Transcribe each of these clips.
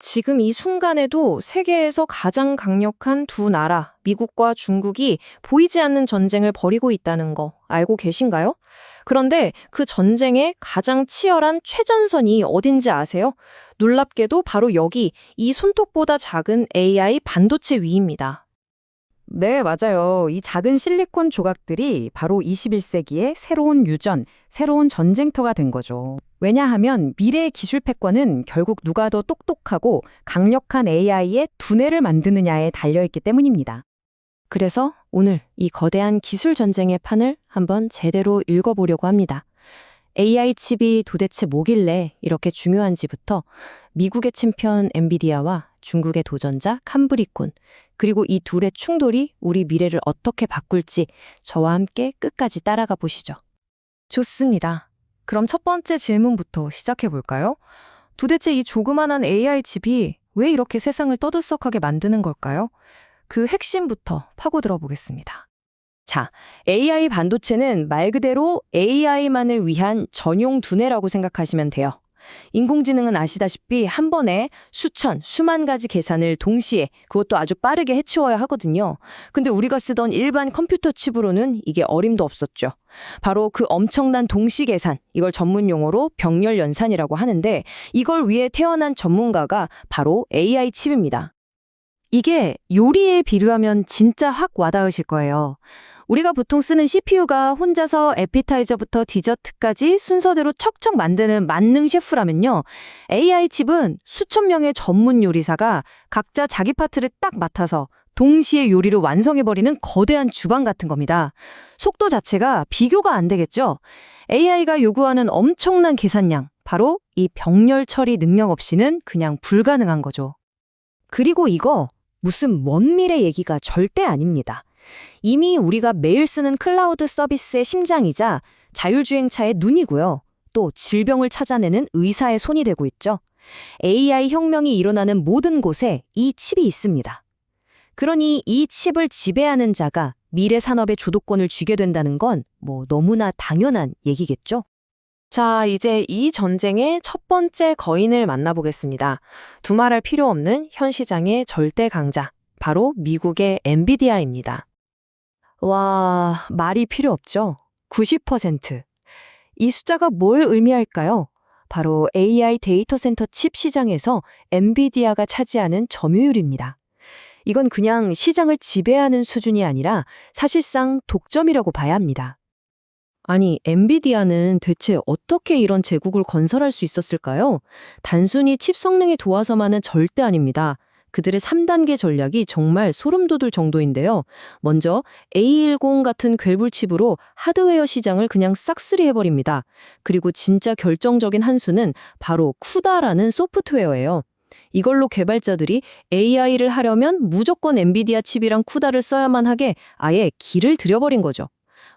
지금 이 순간에도 세계에서 가장 강력한 두 나라, 미국과 중국이 보이지 않는 전쟁을 벌이고 있다는 거 알고 계신가요? 그런데 그 전쟁의 가장 치열한 최전선이 어딘지 아세요? 놀랍게도 바로 여기, 이 손톱보다 작은 AI 반도체 위입니다. 네, 맞아요. 이 작은 실리콘 조각들이 바로 21세기의 새로운 유전, 새로운 전쟁터가 된 거죠. 왜냐하면 미래의 기술 패권은 결국 누가 더 똑똑하고 강력한 AI의 두뇌를 만드느냐에 달려있기 때문입니다. 그래서 오늘 이 거대한 기술 전쟁의 판을 한번 제대로 읽어보려고 합니다. AI 칩이 도대체 뭐길래 이렇게 중요한지부터 미국의 챔피언 엔비디아와 중국의 도전자 캄브리콘, 그리고 이 둘의 충돌이 우리 미래를 어떻게 바꿀지 저와 함께 끝까지 따라가 보시죠. 좋습니다. 그럼 첫 번째 질문부터 시작해 볼까요? 도대체 이 조그만한 AI 칩이 왜 이렇게 세상을 떠들썩하게 만드는 걸까요? 그 핵심부터 파고들어 보겠습니다. 자, AI 반도체는 말 그대로 AI만을 위한 전용 두뇌라고 생각하시면 돼요. 인공지능은 아시다시피 한 번에 수천, 수만 가지 계산을 동시에 그것도 아주 빠르게 해치워야 하거든요. 근데 우리가 쓰던 일반 컴퓨터 칩으로는 이게 어림도 없었죠. 바로 그 엄청난 동시 계산, 이걸 전문 용어로 병렬 연산이라고 하는데 이걸 위해 태어난 전문가가 바로 AI 칩입니다. 이게 요리에 비유하면 진짜 확 와닿으실 거예요. 우리가 보통 쓰는 CPU가 혼자서 에피타이저부터 디저트까지 순서대로 척척 만드는 만능 셰프라면요. AI 칩은 수천 명의 전문 요리사가 각자 자기 파트를 딱 맡아서 동시에 요리를 완성해버리는 거대한 주방 같은 겁니다. 속도 자체가 비교가 안 되겠죠? AI가 요구하는 엄청난 계산량, 바로 이 병렬 처리 능력 없이는 그냥 불가능한 거죠. 그리고 이거 무슨 먼 미래 얘기가 절대 아닙니다. 이미 우리가 매일 쓰는 클라우드 서비스의 심장이자 자율주행차의 눈이고요. 또 질병을 찾아내는 의사의 손이 되고 있죠. AI 혁명이 일어나는 모든 곳에 이 칩이 있습니다. 그러니 이 칩을 지배하는 자가 미래 산업의 주도권을 쥐게 된다는 건 너무나 당연한 얘기겠죠? 자, 이제 이 전쟁의 첫 번째 거인을 만나보겠습니다. 두말할 필요 없는 현 시장의 절대 강자, 바로 미국의 엔비디아입니다. 와, 말이 필요 없죠? 90%. 이 숫자가 뭘 의미할까요? 바로 AI 데이터 센터 칩 시장에서 엔비디아가 차지하는 점유율입니다. 이건 그냥 시장을 지배하는 수준이 아니라 사실상 독점이라고 봐야 합니다. 아니, 엔비디아는 대체 어떻게 이런 제국을 건설할 수 있었을까요? 단순히 칩 성능이 도와서만은 절대 아닙니다. 그들의 3단계 전략이 정말 소름 돋을 정도인데요. 먼저 A10 같은 괴물칩으로 하드웨어 시장을 그냥 싹쓸이 해버립니다. 그리고 진짜 결정적인 한 수는 바로 쿠다라는 소프트웨어예요. 이걸로 개발자들이 AI를 하려면 무조건 엔비디아 칩이랑 쿠다를 써야만 하게 아예 길을 들여버린 거죠.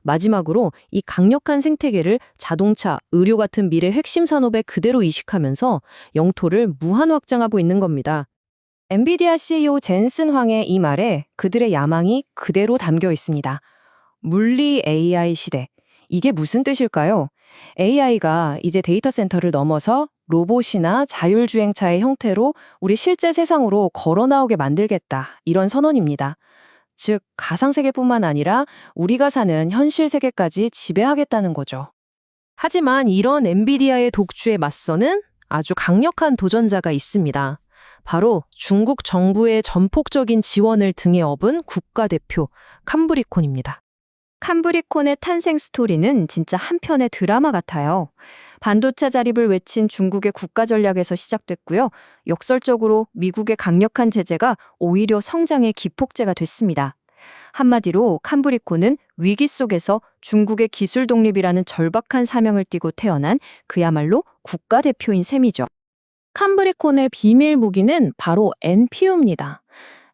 마지막으로 이 강력한 생태계를 자동차, 의료 같은 미래 핵심 산업에 그대로 이식하면서 영토를 무한 확장하고 있는 겁니다. 엔비디아 CEO 젠슨 황의 이 말에 그들의 야망이 그대로 담겨 있습니다. 물리 AI 시대. 이게 무슨 뜻일까요? AI가 이제 데이터 센터를 넘어서 로봇이나 자율주행차의 형태로 우리 실제 세상으로 걸어 나오게 만들겠다. 이런 선언입니다. 즉, 가상세계뿐만 아니라 우리가 사는 현실 세계까지 지배하겠다는 거죠. 하지만 이런 엔비디아의 독주에 맞서는 아주 강력한 도전자가 있습니다. 바로 중국 정부의 전폭적인 지원을 등에 업은 국가대표 캄브리콘입니다. 캄브리콘의 탄생 스토리는 진짜 한편의 드라마 같아요. 반도체 자립을 외친 중국의 국가 전략에서 시작됐고요. 역설적으로 미국의 강력한 제재가 오히려 성장의 기폭제가 됐습니다. 한마디로 캄브리콘은 위기 속에서 중국의 기술 독립이라는 절박한 사명을 띠고 태어난 그야말로 국가대표인 셈이죠. 캄브리콘의 비밀 무기는 바로 NPU입니다.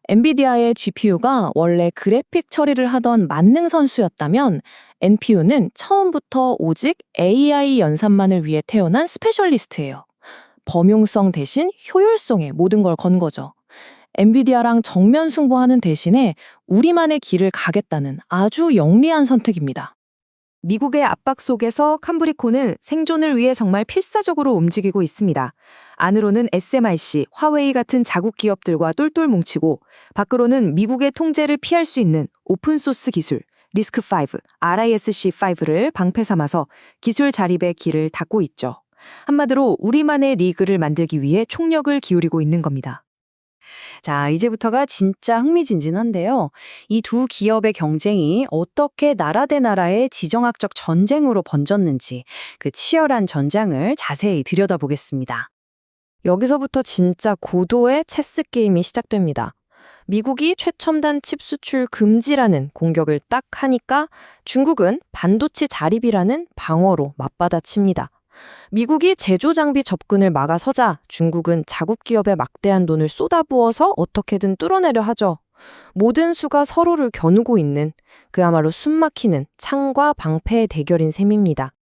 엔비디아의 GPU가 원래 그래픽 처리를 하던 만능 선수였다면 NPU는 처음부터 오직 AI 연산만을 위해 태어난 스페셜리스트예요. 범용성 대신 효율성에 모든 걸 건 거죠. 엔비디아랑 정면 승부하는 대신에 우리만의 길을 가겠다는 아주 영리한 선택입니다. 미국의 압박 속에서 캄브리코는 생존을 위해 정말 필사적으로 움직이고 있습니다. 안으로는 SMIC, 화웨이 같은 자국 기업들과 똘똘 뭉치고 밖으로는 미국의 통제를 피할 수 있는 오픈소스 기술, 리스크5, RISC5를 방패 삼아서 기술 자립의 길을 닫고 있죠. 한마디로 우리만의 리그를 만들기 위해 총력을 기울이고 있는 겁니다. 자, 이제부터가 진짜 흥미진진한데요. 이 두 기업의 경쟁이 어떻게 나라 대 나라의 지정학적 전쟁으로 번졌는지 그 치열한 전장을 자세히 들여다보겠습니다. 여기서부터 진짜 고도의 체스 게임이 시작됩니다. 미국이 최첨단 칩 수출 금지라는 공격을 딱 하니까 중국은 반도체 자립이라는 방어로 맞받아칩니다. 미국이 제조 장비 접근을 막아서자 중국은 자국 기업에 막대한 돈을 쏟아부어서 어떻게든 뚫어내려 하죠. 모든 수가 서로를 겨누고 있는 그야말로 숨막히는 창과 방패의 대결인 셈입니다.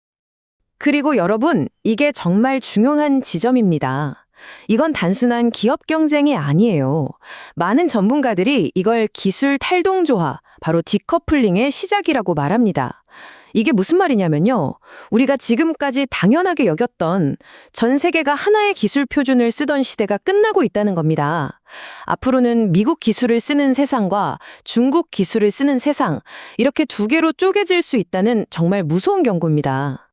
그리고 여러분, 이게 정말 중요한 지점입니다. 이건 단순한 기업 경쟁이 아니에요. 많은 전문가들이 이걸 기술 탈동조화, 바로 디커플링의 시작이라고 말합니다. 이게 무슨 말이냐면요. 우리가 지금까지 당연하게 여겼던 전 세계가 하나의 기술 표준을 쓰던 시대가 끝나고 있다는 겁니다. 앞으로는 미국 기술을 쓰는 세상과 중국 기술을 쓰는 세상, 이렇게 두 개로 쪼개질 수 있다는 정말 무서운 경고입니다.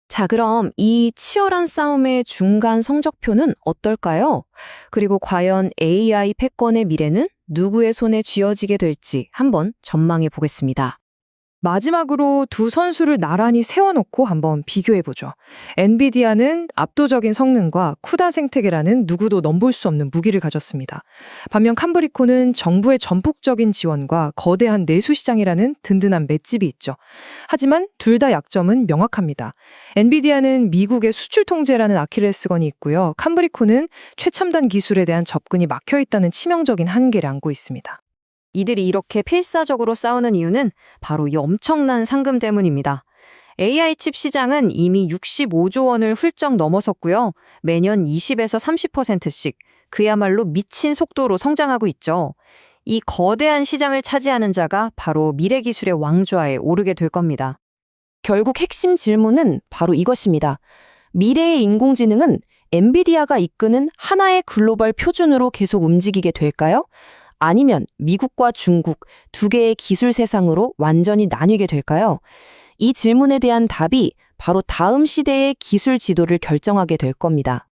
자, 그럼 이 치열한 싸움의 중간 성적표는 어떨까요? 그리고 과연 AI 패권의 미래는 누구의 손에 쥐어지게 될지 한번 전망해 보겠습니다. 마지막으로 두 선수를 나란히 세워놓고 한번 비교해보죠. 엔비디아는 압도적인 성능과 쿠다 생태계라는 누구도 넘볼 수 없는 무기를 가졌습니다. 반면 캄브리코는 정부의 전폭적인 지원과 거대한 내수 시장이라는 든든한 맷집이 있죠. 하지만 둘 다 약점은 명확합니다. 엔비디아는 미국의 수출 통제라는 아킬레스건이 있고요. 캄브리코는 최첨단 기술에 대한 접근이 막혀있다는 치명적인 한계를 안고 있습니다. 이들이 이렇게 필사적으로 싸우는 이유는 바로 이 엄청난 상금 때문입니다. AI 칩 시장은 이미 65조 원을 훌쩍 넘어섰고요. 매년 20에서 30%씩 그야말로 미친 속도로 성장하고 있죠. 이 거대한 시장을 차지하는 자가 바로 미래 기술의 왕좌에 오르게 될 겁니다. 결국 핵심 질문은 바로 이것입니다. 미래의 인공지능은 엔비디아가 이끄는 하나의 글로벌 표준으로 계속 움직이게 될까요? 아니면 미국과 중국 두 개의 기술 세상으로 완전히 나뉘게 될까요? 이 질문에 대한 답이 바로 다음 시대의 기술 지도를 결정하게 될 겁니다.